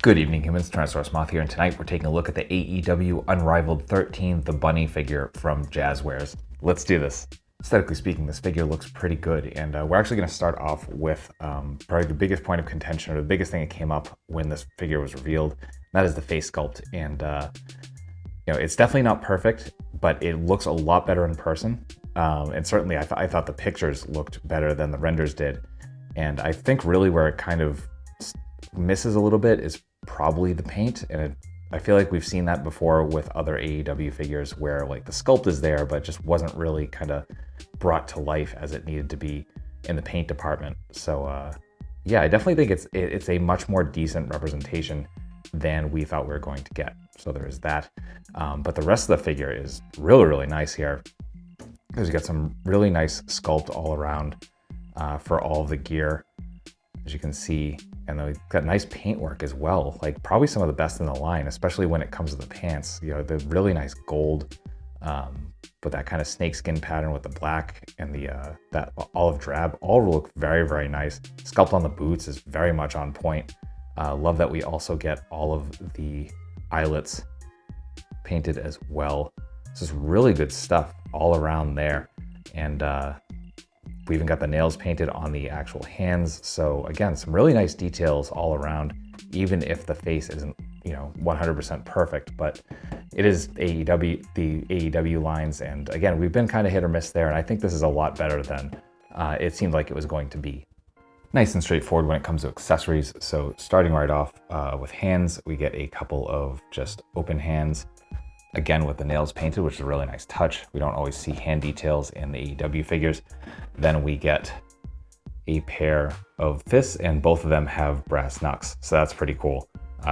Good evening, humans. Tyrannosaurusmoth here, and tonight we're taking a look at the AEW Unrivaled 13, the bunny figure from Jazwares. Let's do this. Aesthetically speaking, this figure looks pretty good, and we're actually going to start off with probably the biggest point of contention, or the biggest thing that came up when this figure was revealed, and that is the face sculpt. And it's definitely not perfect, but it looks a lot better in person. And certainly, I thought the pictures looked better than the renders did. And I think really where it kind of misses a little bit is probably the paint, and I feel like we've seen that before with other AEW figures where like the sculpt is there but just wasn't really kind of brought to life as it needed to be in the paint department. So yeah, I definitely think it's a much more decent representation than we thought we were going to get. So there is that, but the rest of the figure is really nice here, because you got some really nice sculpt all around for all of the gear, as you can see. And then we've got nice paintwork as well, like probably some of the best in the line, especially when it comes to the pants. You know, the really nice gold, but that kind of snakeskin pattern with the black and the that olive drab all look very nice. Sculpt on the boots is very much on point. Love that we also get all of the eyelets painted as well. This is really good stuff all around there. And we even got the nails painted on the actual hands. So again, some really nice details all around, even if the face isn't, 100% perfect, but it is AEW, the AEW lines. And again, we've been kind of hit or miss there. And I think this is a lot better than it seemed like it was going to be. Nice and straightforward when it comes to accessories. So starting right off with hands, we get a couple of just open hands. Again, with the nails painted, which is a really nice touch. We don't always see hand details in the AEW figures. Then we get a pair of fists, and both of them have brass knucks. So that's pretty cool.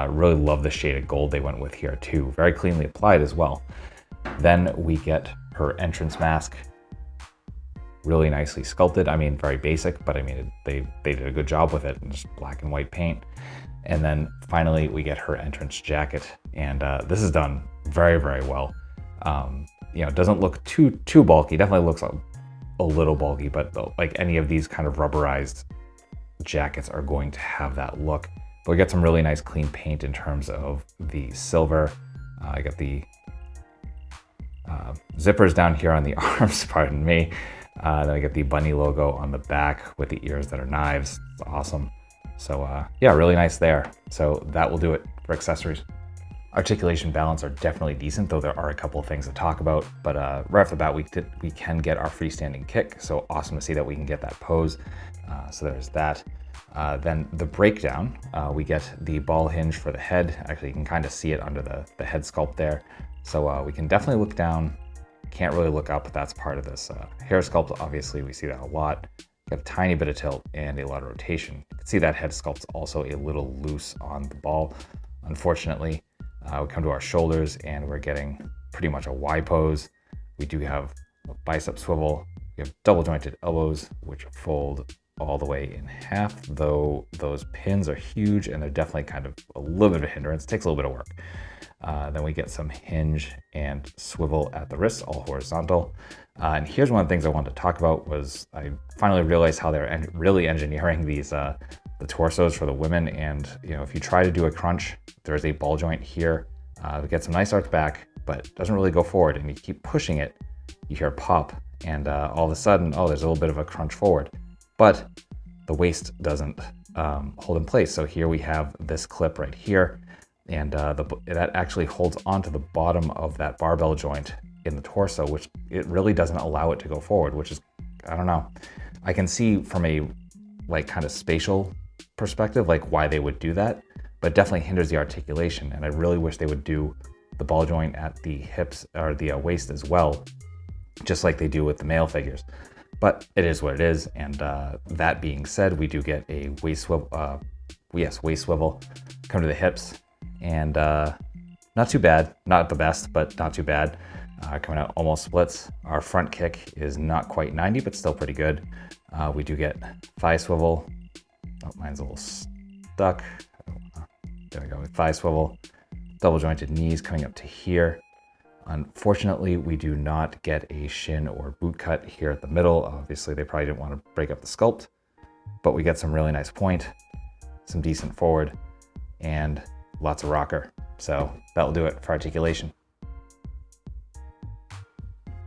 Really love the shade of gold they went with here too. Very cleanly applied as well. Then we get her entrance mask. Really nicely sculpted. I mean, very basic, but I mean, they did a good job with it, just black and white paint. And then finally, we get her entrance jacket. And this is done very well. It doesn't look too bulky. Definitely looks a little bulky, but like any of these kind of rubberized jackets are going to have that look. But we get some really nice clean paint in terms of the silver. I got the zippers down here on the arms, pardon me. Then I get the bunny logo on the back with the ears that are knives. It's awesome. So yeah, really nice there. So that will do it for accessories. Articulation balance are definitely decent, though there are a couple of things to talk about. But right off the bat, we can get our freestanding kick. So awesome to see that we can get that pose. So there's that. Then the breakdown, we get the ball hinge for the head. Actually, you can kind of see it under the head sculpt there. So we can definitely look down. Can't really look up, but that's part of this hair sculpt. Obviously, we see that a lot. Got a tiny bit of tilt and a lot of rotation. You can see that head sculpt's also a little loose on the ball, unfortunately. We come to our shoulders and we're getting pretty much a Y pose. We do have a bicep swivel. We have double jointed elbows, which fold all the way in half, though those pins are huge and they're definitely kind of a little bit of a hindrance. It takes a little bit of work. Then we get some hinge and swivel at the wrists, all horizontal. And here's one of the things I wanted to talk about was I finally realized how they're really engineering these the torsos for the women. And if you try to do a crunch, there's a ball joint here. We get some nice arch back, but it doesn't really go forward. And you keep pushing it, you hear pop, and all of a sudden, there's a little bit of a crunch forward. But the waist doesn't hold in place. So here we have this clip right here, and that actually holds onto the bottom of that barbell joint in the torso, which it really doesn't allow it to go forward, which is, I don't know. I can see from a kind of spatial perspective, why they would do that, but it definitely hinders the articulation. And I really wish they would do the ball joint at the hips or the waist as well, just like they do with the male figures. But it is what it is. And that being said, we do get a waist swivel. Waist swivel. Come to the hips, and not too bad. Not the best, but not too bad. Coming out almost splits. Our front kick is not quite 90, but still pretty good. We do get thigh swivel. Oh, mine's a little stuck. There we go. Thigh swivel. Double jointed knees coming up to here. Unfortunately, we do not get a shin or boot cut here at the middle. Obviously, they probably didn't want to break up the sculpt, but we get some really nice point, some decent forward, and lots of rocker. So that'll do it for articulation.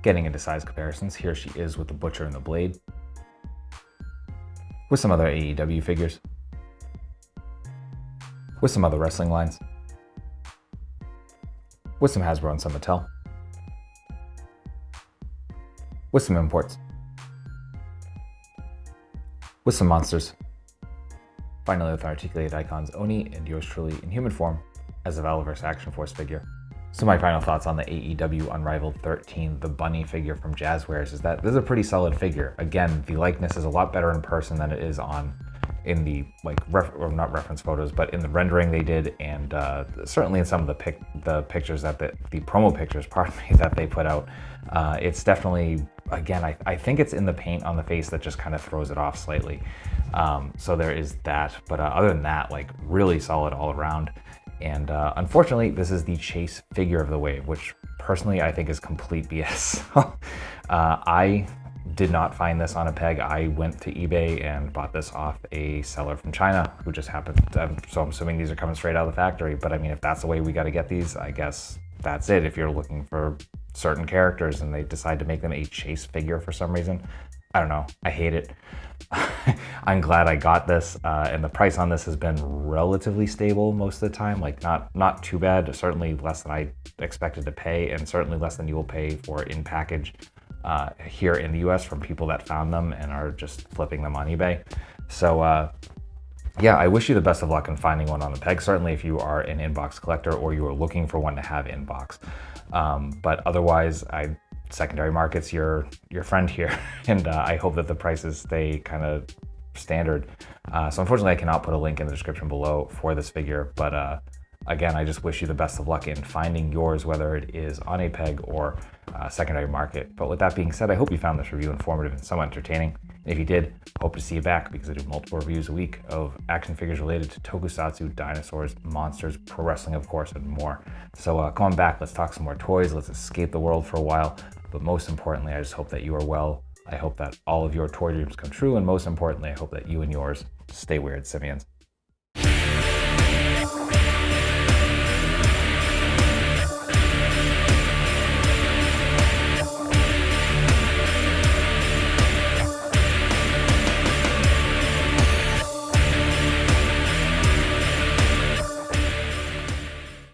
Getting into size comparisons, here she is with the Butcher and the Blade, with some other AEW figures, with some other wrestling lines, with some Hasbro and some Mattel, with some imports, with some monsters. Finally, with articulated icons, Oni and yours truly in human form as a Valorverse Action Force figure. So my final thoughts on the AEW Unrivaled 13, the bunny figure from Jazwares, is that this is a pretty solid figure. Again, the likeness is a lot better in person than it is in the not reference photos, but in the rendering they did, and certainly in some of the pictures that the promo pictures, pardon me, that they put out. It's definitely, again, I think it's in the paint on the face that just kind of throws it off slightly. So there is that, but other than that, like really solid all around. And unfortunately, this is the chase figure of the wave, which personally I think is complete BS. I did not find this on a peg. I went to eBay and bought this off a seller from China who just happened to, so I'm assuming these are coming straight out of the factory. But I mean, if that's the way we got to get these, I guess that's it. If you're looking for certain characters and they decide to make them a chase figure for some reason, I don't know. I hate it. I'm glad I got this, and the price on this has been relatively stable most of the time. Like not too bad. Certainly less than I expected to pay, and certainly less than you will pay for in package here in the US from people that found them and are just flipping them on eBay. So yeah, I wish you the best of luck in finding one on the peg. Certainly if you are an inbox collector or you are looking for one to have inbox. But otherwise, secondary market's your friend here, and I hope that the prices stay kind of standard. So unfortunately, I cannot put a link in the description below for this figure, but again, I just wish you the best of luck in finding yours, whether it is on a peg or secondary market. But with that being said, I hope you found this review informative and somewhat entertaining. If you did, hope to see you back, because I do multiple reviews a week of action figures related to tokusatsu, dinosaurs, monsters, pro wrestling, of course, and more. So come on back, let's talk some more toys, let's escape the world for a while. But most importantly, I just hope that you are well. I hope that all of your toy dreams come true, and most importantly, I hope that you and yours stay weird, simians.